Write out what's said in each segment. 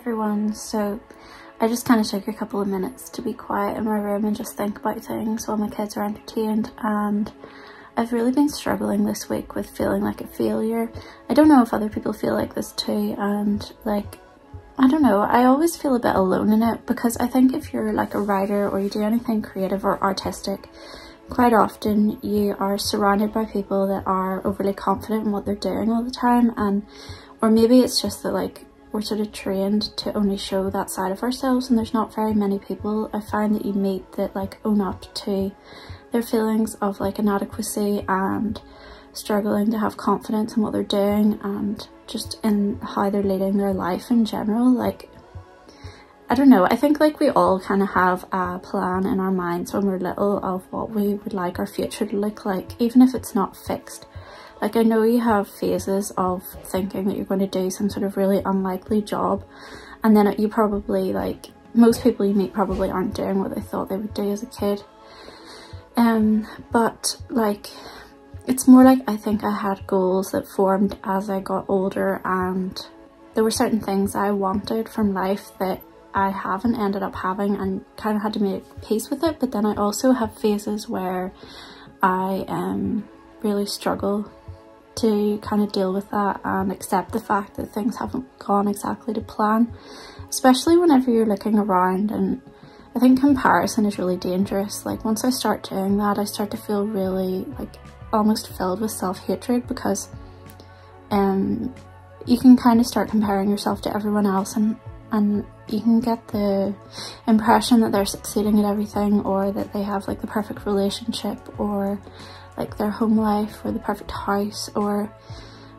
everyone. So I just kind of took a couple of minutes to be quiet in my room and just think about things while my kids are entertained, and I've really been struggling this week with feeling like a failure. I don't know if other people feel like this too, and like, I don't know, I always feel a bit alone in it, because I think if you're like a writer or you do anything creative or artistic, quite often you are surrounded by people that are overly confident in what they're doing all the time, and or maybe it's just that like we're sort of trained to only show that side of ourselves, and there's not very many people I find that you meet that like own up to their feelings of like inadequacy and struggling to have confidence in what they're doing and just in how they're leading their life in general. Like, I don't know, I think like we all kind of have a plan in our minds when we're little of what we would like our future to look like, even if it's not fixed. Like, I know you have phases of thinking that you're going to do some sort of really unlikely job, and then you probably, like, most people you meet probably aren't doing what they thought they would do as a kid. But like, it's more like I think I had goals that formed as I got older, and there were certain things I wanted from life that I haven't ended up having, and kind of had to make peace with it. But then I also have phases where I really struggle to kind of deal with that and accept the fact that things haven't gone exactly to plan, especially whenever you're looking around. And I think comparison is really dangerous. Like, once I start doing that, I start to feel really like almost filled with self-hatred, because you can kind of start comparing yourself to everyone else, and you can get the impression that they're succeeding at everything, or that they have like the perfect relationship, or like their home life, or the perfect house, or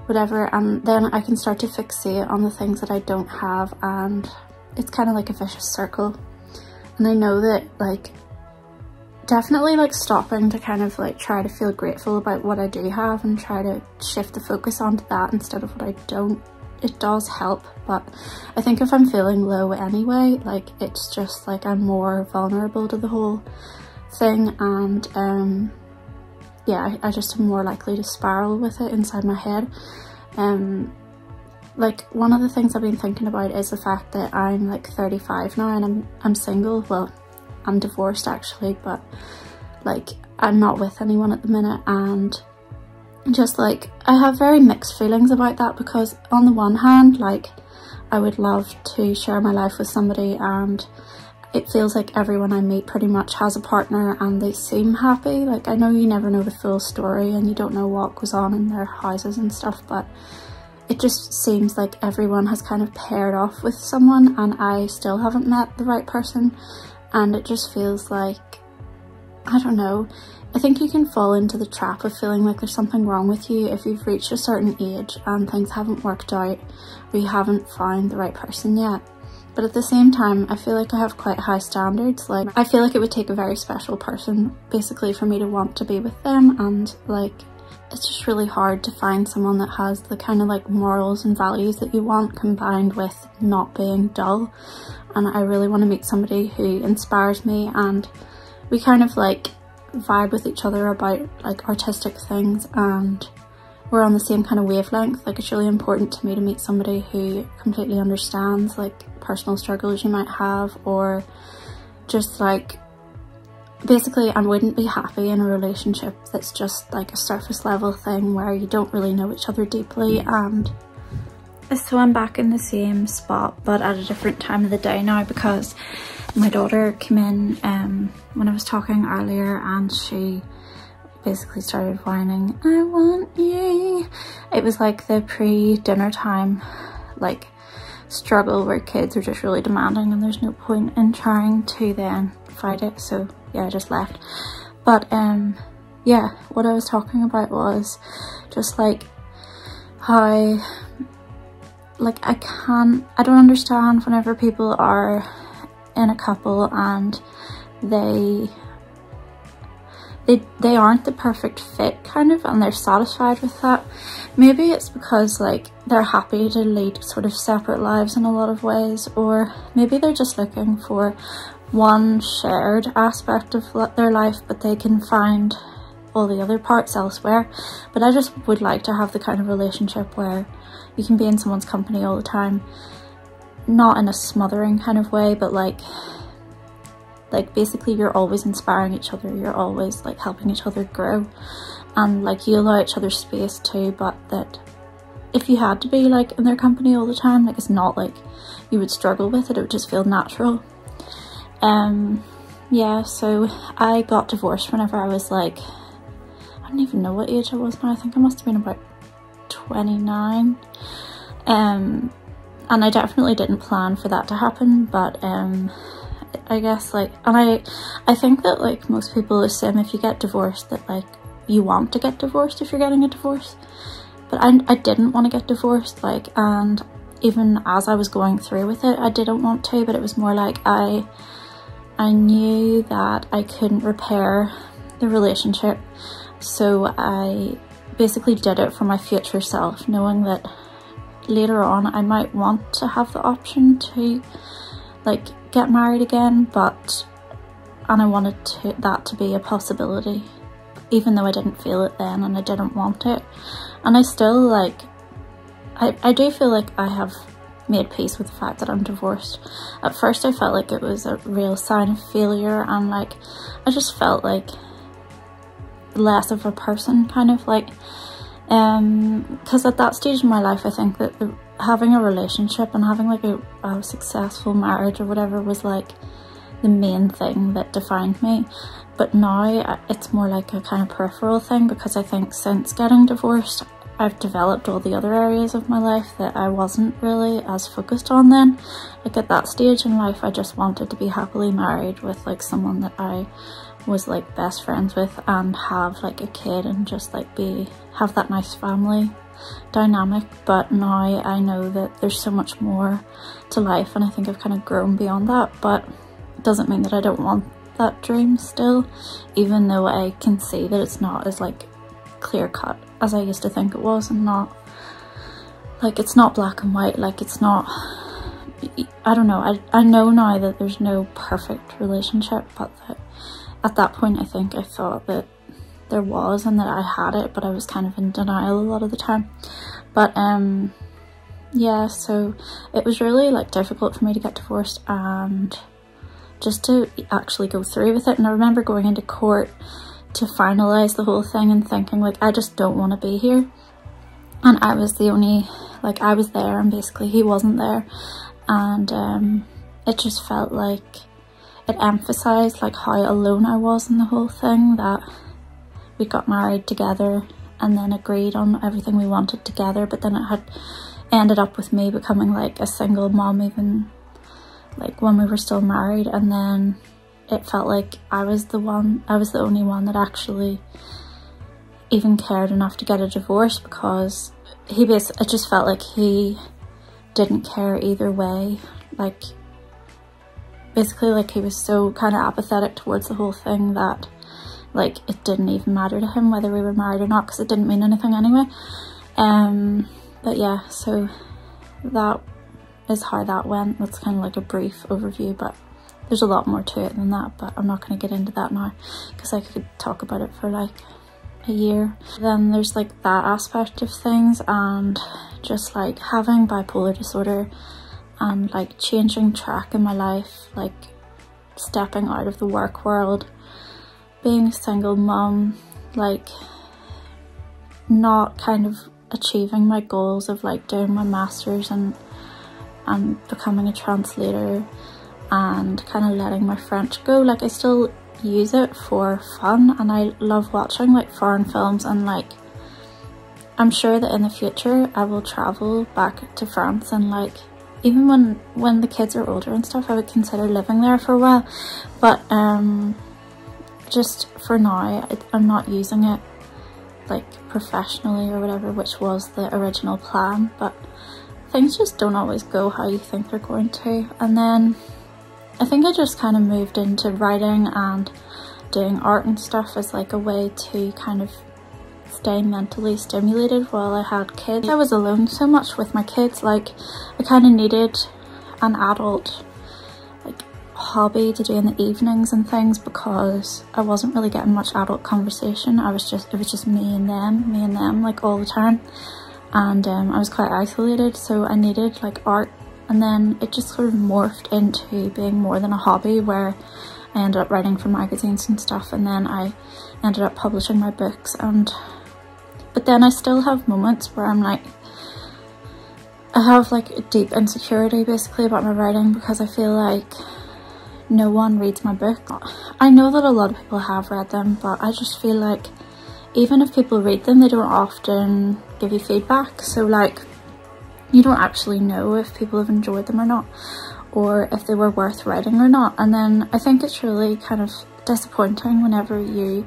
whatever, and then I can start to fixate on the things that I don't have, and it's kind of like a vicious circle. And I know that like definitely like stopping to kind of like try to feel grateful about what I do have and try to shift the focus onto that instead of what I don't, it does help. But I think if I'm feeling low anyway, like it's just like I'm more vulnerable to the whole thing, and yeah, I just am more likely to spiral with it inside my head. Like, one of the things I've been thinking about is the fact that I'm like 35 now, and I'm single. Well, I'm divorced actually, but like I'm not with anyone at the minute, and just like I have very mixed feelings about that, because on the one hand, like, I would love to share my life with somebody, and it feels like everyone I meet pretty much has a partner and they seem happy. Like, I know you never know the full story and you don't know what goes on in their houses and stuff, but it just seems like everyone has kind of paired off with someone, and I still haven't met the right person. And it just feels like, I don't know, I think you can fall into the trap of feeling like there's something wrong with you if you've reached a certain age and things haven't worked out, or you haven't found the right person yet. But at the same time, I feel like I have quite high standards. Like, I feel like it would take a very special person basically for me to want to be with them, and like, it's just really hard to find someone that has the kind of like morals and values that you want, combined with not being dull. And I really want to meet somebody who inspires me, and we kind of like vibe with each other about like artistic things, and we're on the same kind of wavelength. Like, it's really important to me to meet somebody who completely understands like personal struggles you might have, or just like, basically I wouldn't be happy in a relationship that's just like a surface level thing where you don't really know each other deeply. And so I'm back in the same spot but at a different time of the day now, because my daughter came in when I was talking earlier, and she basically started whining, "I want you." It was like the pre-dinner time like struggle where kids are just really demanding and there's no point in trying to then fight it. So yeah, I just left. But yeah, what I was talking about was just like how like I don't understand whenever people are in a couple and they aren't the perfect fit kind of, and they're satisfied with that. Maybe it's because like they're happy to lead sort of separate lives in a lot of ways, or maybe they're just looking for one shared aspect of their life but they can find all the other parts elsewhere. But I just would like to have the kind of relationship where you can be in someone's company all the time not in a smothering kind of way, but like basically you're always inspiring each other, you're always like helping each other grow, and like you allow each other space too, but that if you had to be like in their company all the time, like it's not like you would struggle with it, it would just feel natural. Yeah, so I got divorced whenever I was like, I don't even know what age I was now, I think I must have been about 29. And I definitely didn't plan for that to happen, but I guess like, and I think that like most people assume if you get divorced that like you want to get divorced if you're getting a divorce, but I didn't want to get divorced, like, and even as I was going through with it I didn't want to, but it was more like I knew that I couldn't repair the relationship, so I basically did it for my future self, knowing that later on I might want to have the option to like get married again, and I wanted that to be a possibility, even though I didn't feel it then and I didn't want it. And I still like, I do feel like I have made peace with the fact that I'm divorced. At first I felt like it was a real sign of failure, and like I just felt like less of a person, kind of like, because at that stage in my life I think that having a relationship and having like a successful marriage or whatever was like the main thing that defined me. But now it's more like a kind of peripheral thing, because I think since getting divorced I've developed all the other areas of my life that I wasn't really as focused on then. Like at that stage in life I just wanted to be happily married with like someone that I was like best friends with and have like a kid and just like have that nice family dynamic. But now I know that there's so much more to life, and I think I've kind of grown beyond that, but it doesn't mean that I don't want that dream still, even though I can see that it's not as like clear cut as I used to think it was, and not like, it's not black and white, like it's not, I don't know, I know now that there's no perfect relationship, but that at that point I think I thought that there was and that I had it, but I was kind of in denial a lot of the time. But yeah, so it was really like difficult for me to get divorced and just to actually go through with it. And I remember going into court to finalize the whole thing and thinking like, I just don't want to be here. And I was the only, like I was there and basically he wasn't there. And it just felt like it emphasised like how alone I was in the whole thing, that we got married together and then agreed on everything we wanted together, but then it had ended up with me becoming like a single mom even like when we were still married. And then it felt like I was the only one that actually even cared enough to get a divorce, because it just felt like he didn't care either way. Like basically like he was so kind of apathetic towards the whole thing that like it didn't even matter to him whether we were married or not, because it didn't mean anything anyway. But yeah, so that is how that went. That's kind of like a brief overview, but there's a lot more to it than that, but I'm not going to get into that now because I could talk about it for like a year. Then there's like that aspect of things, and just like having bipolar disorder and like changing track in my life, like stepping out of the work world, being a single mum, like not kind of achieving my goals of like doing my masters and becoming a translator, and kind of letting my French go. Like I still use it for fun and I love watching like foreign films, and like I'm sure that in the future I will travel back to France, and like even when the kids are older and stuff I would consider living there for a while. But just for now I'm not using it like professionally or whatever, which was the original plan, but things just don't always go how you think they're going to. And then I think I just kind of moved into writing and doing art and stuff as like a way to kind of stay mentally stimulated while I had kids. I was alone so much with my kids, like I kind of needed an adult like hobby to do in the evenings and things, because I wasn't really getting much adult conversation. It was just me and them like all the time, and I was quite isolated, so I needed like art and then it just sort of morphed into being more than a hobby, where I ended up writing for magazines and stuff, and then I ended up publishing my books. But then I still have moments where I'm like, I have like a deep insecurity basically about my writing, because I feel like no one reads my book. I know that a lot of people have read them, but I just feel like even if people read them, they don't often give you feedback. So like, you don't actually know if people have enjoyed them or not, or if they were worth writing or not. And then I think it's really kind of disappointing whenever you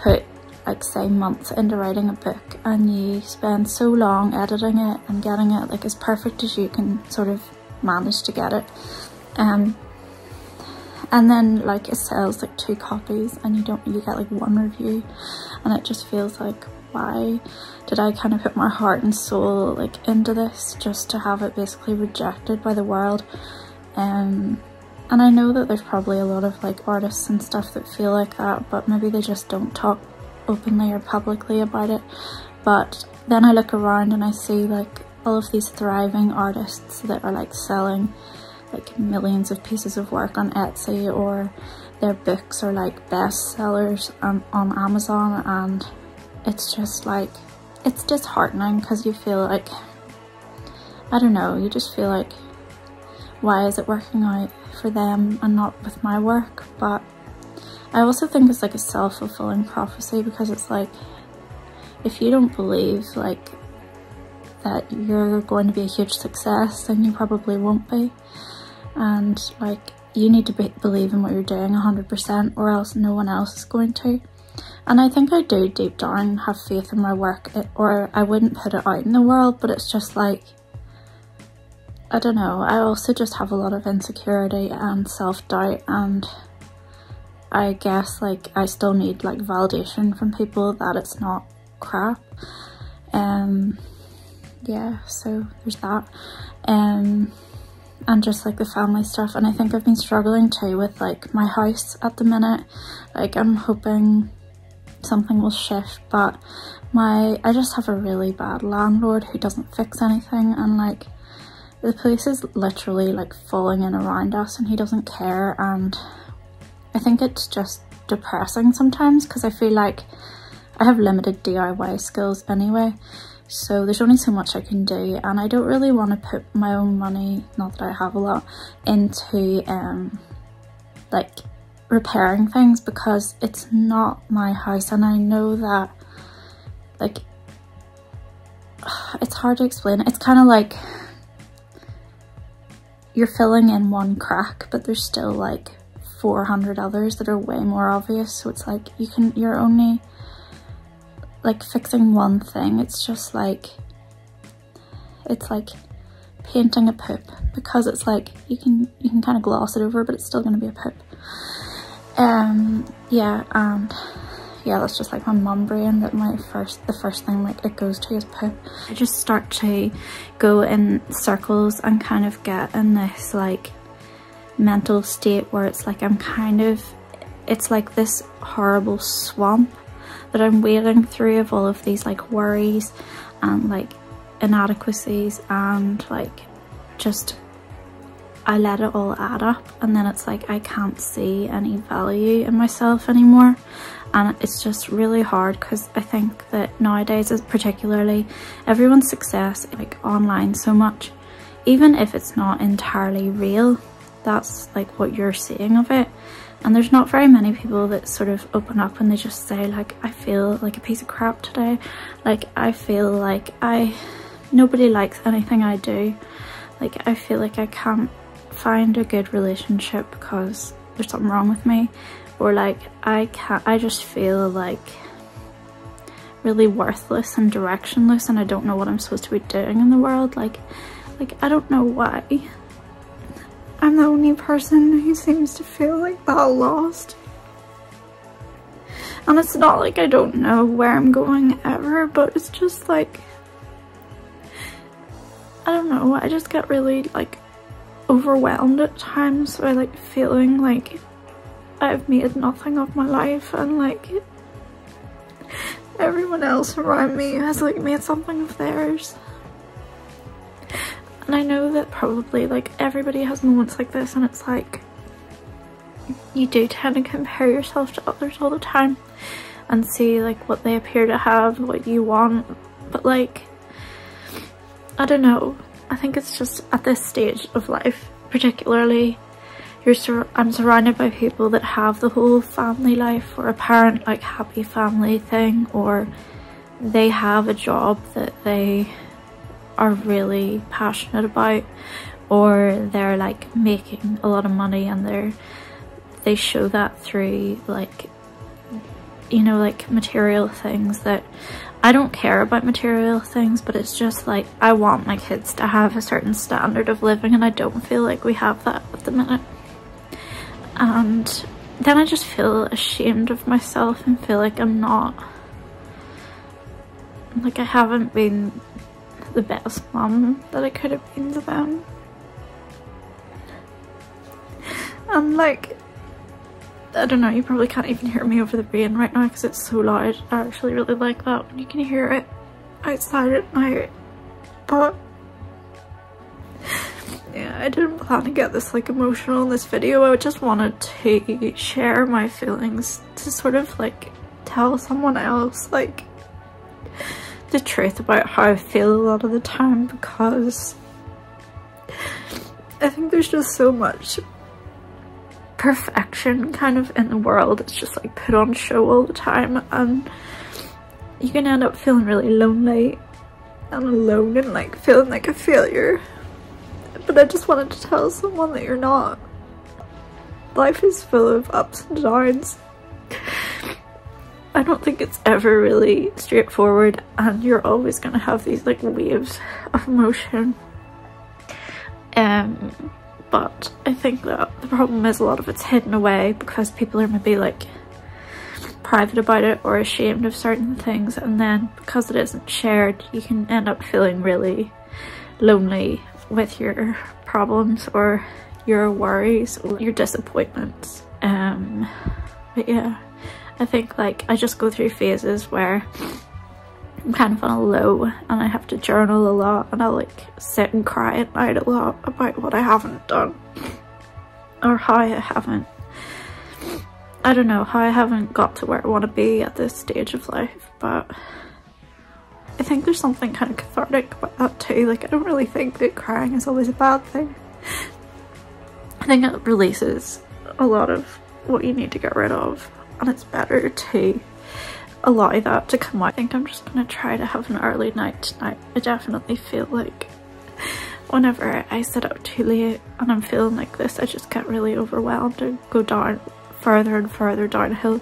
put, like, say, months into writing a book and you spend so long editing it and getting it like as perfect as you can sort of manage to get it, and then like it sells like 2 copies and you get like 1 review, and it just feels like, why did I kind of put my heart and soul like into this just to have it basically rejected by the world? And I know that there's probably a lot of like artists and stuff that feel like that, but maybe they just don't talk openly or publicly about it. But then I look around and I see like all of these thriving artists that are like selling like millions of pieces of work on Etsy, or their books are like bestsellers on Amazon, and it's just like, it's disheartening, because you feel like, I don't know, you just feel like, why is it working out for them and not with my work? But I also think it's like a self-fulfilling prophecy, because it's like, if you don't believe like that you're going to be a huge success, then you probably won't be. And like, you need to believe in what you're doing 100%, or else no one else is going to. And I think I do deep down have faith in my work, or I wouldn't put it out in the world. But it's just like, I don't know, I also just have a lot of insecurity and self-doubt, and I guess like I still need like validation from people that it's not crap. Yeah, so there's that. And just like the family stuff. And I think I've been struggling too with like my house at the minute. Like, I'm hoping something will shift, but I just have a really bad landlord who doesn't fix anything, and like the place is literally like falling in around us and he doesn't care. And I think it's just depressing sometimes, because I feel like I have limited DIY skills anyway, so there's only so much I can do, and I don't really want to put my own money, not that I have a lot, into like repairing things, because it's not my house. And I know that like, it's hard to explain. It's kind of like you're filling in one crack, but there's still like 400 others that are way more obvious. So it's like, you're only like fixing one thing. It's just like, it's like painting a poop, because it's like you can kind of gloss it over, but it's still going to be a poop. Yeah, and yeah, that's just like my mum brain, that the first thing like it goes to is poop. I just start to go in circles and kind of get in this like mental state where it's like it's like this horrible swamp that I'm wading through of all of these like worries and like inadequacies, and like just I let it all add up, and then it's like I can't see any value in myself anymore. And it's just really hard, because I think that nowadays, particularly, everyone's success like online so much, even if it's not entirely real, that's like what you're seeing of it. And there's not very many people that sort of open up and they just say like, I feel like a piece of crap today, like I feel like nobody likes anything I do, like I feel like I can't find a good relationship because there's something wrong with me, or like I just feel like really worthless and directionless, and I don't know what I'm supposed to be doing in the world. Like I don't know why I'm the only person who seems to feel like that lost. And it's not like I don't know where I'm going ever, but it's just like, I don't know, I just get really like overwhelmed at times by like feeling like I've made nothing of my life, and like everyone else around me has like made something of theirs. And I know that probably like everybody has moments like this, and it's like you do tend to compare yourself to others all the time and see like what they appear to have, what you want, but like I don't know, I think it's just at this stage of life particularly, I'm surrounded by people that have the whole family life or apparent like happy family thing, or they have a job that they are really passionate about, or they're like making a lot of money and they show that through like, you know, like material things. That I don't care about material things, but it's just like I want my kids to have a certain standard of living, and I don't feel like we have that at the minute. And then I just feel ashamed of myself and feel like I'm not, like I haven't been the best mum that I could have been to them. And like, I don't know, you probably can't even hear me over the rain right now because it's so loud. I actually really like that when you can hear it outside at night. But yeah, I didn't plan to get this like emotional in this video. I just wanted to share my feelings, to sort of like tell someone else like the truth about how I feel a lot of the time, because I think there's just so much perfection kind of in the world. It's just like put on show all the time, and you can end up feeling really lonely and alone and like feeling like a failure. But I just wanted to tell someone that you're not. Life is full of ups and downs. I don't think it's ever really straightforward, and you're always gonna have these like waves of emotion. But I think that the problem is a lot of it's hidden away because people are maybe like private about it or ashamed of certain things, and then because it isn't shared, you can end up feeling really lonely with your problems or your worries or your disappointments. But yeah, I think like I just go through phases where I'm kind of on a low and I have to journal a lot, and I'll like sit and cry at night a lot about what I haven't done, or how I haven't got to where I want to be at this stage of life. But I think there's something kind of cathartic about that too. Like I don't really think that crying is always a bad thing. I think it releases a lot of what you need to get rid of, and it's better to allow that to come out. I think I'm just gonna try to have an early night tonight. I definitely feel like whenever I sit up too late and I'm feeling like this, I just get really overwhelmed and go down further and further downhill.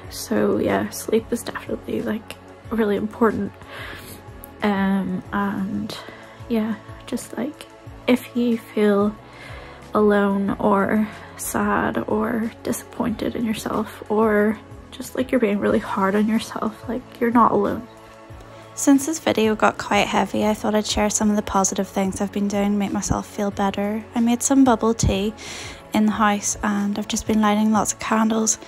So yeah, sleep is definitely like really important. And yeah, just like if you feel alone or sad or disappointed in yourself, or just like you're being really hard on yourself, like you're not alone. Since this video got quite heavy, I thought I'd share some of the positive things I've been doing to make myself feel better. I made some bubble tea in the house, and I've just been lighting lots of candles,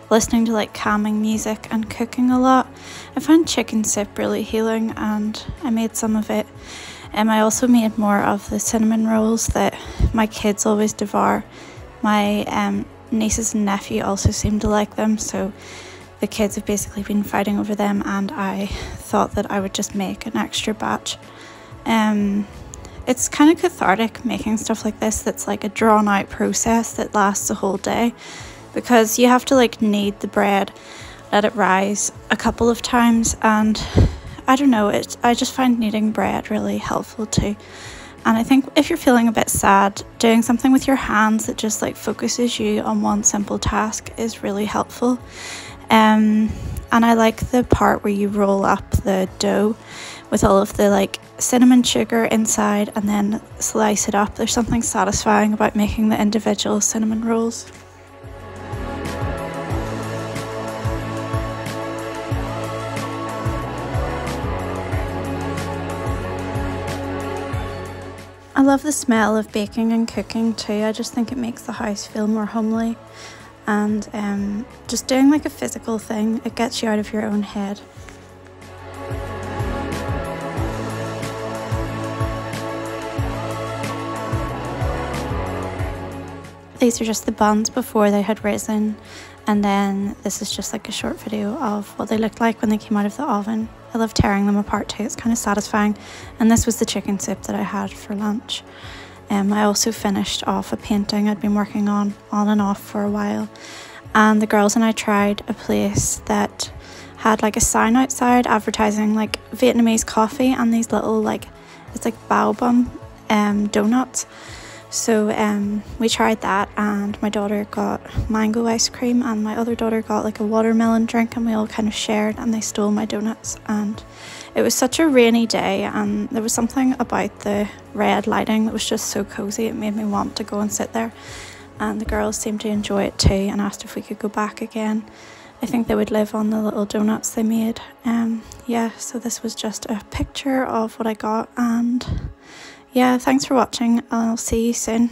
listening to like calming music and cooking a lot. I found chicken soup really healing, and I made some of it. I also made more of the cinnamon rolls that my kids always devour. My nieces and nephew also seem to like them, so the kids have basically been fighting over them, and I thought that I would just make an extra batch. It's kind of cathartic making stuff like this that's like a drawn out process that lasts a whole day, because you have to like knead the bread, let it rise a couple of times, and I don't know, I just find kneading bread really helpful too. And I think if you're feeling a bit sad, doing something with your hands that just like focuses you on one simple task is really helpful. And I like the part where you roll up the dough with all of the like cinnamon sugar inside and then slice it up. There's something satisfying about making the individual cinnamon rolls. I love the smell of baking and cooking too. I just think it makes the house feel more homely, and just doing like a physical thing, it gets you out of your own head. these are just the buns before they had risen, and then this is just like a short video of what they looked like when they came out of the oven. I love tearing them apart too, it's kind of satisfying. And this was the chicken soup that I had for lunch. I also finished off a painting I'd been working on and off for a while, and the girls and I tried a place that had like a sign outside advertising like Vietnamese coffee and these little like, it's like bao bun donuts. So we tried that, and my daughter got mango ice cream and my other daughter got like a watermelon drink, and we all kind of shared, and they stole my donuts. And it was such a rainy day, and there was something about the red lighting that was just so cozy. It made me want to go and sit there, and the girls seemed to enjoy it too and asked if we could go back again. I think they would live on the little donuts they made. Yeah, so this was just a picture of what I got, and yeah, thanks for watching. I'll see you soon.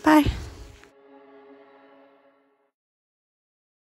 Bye.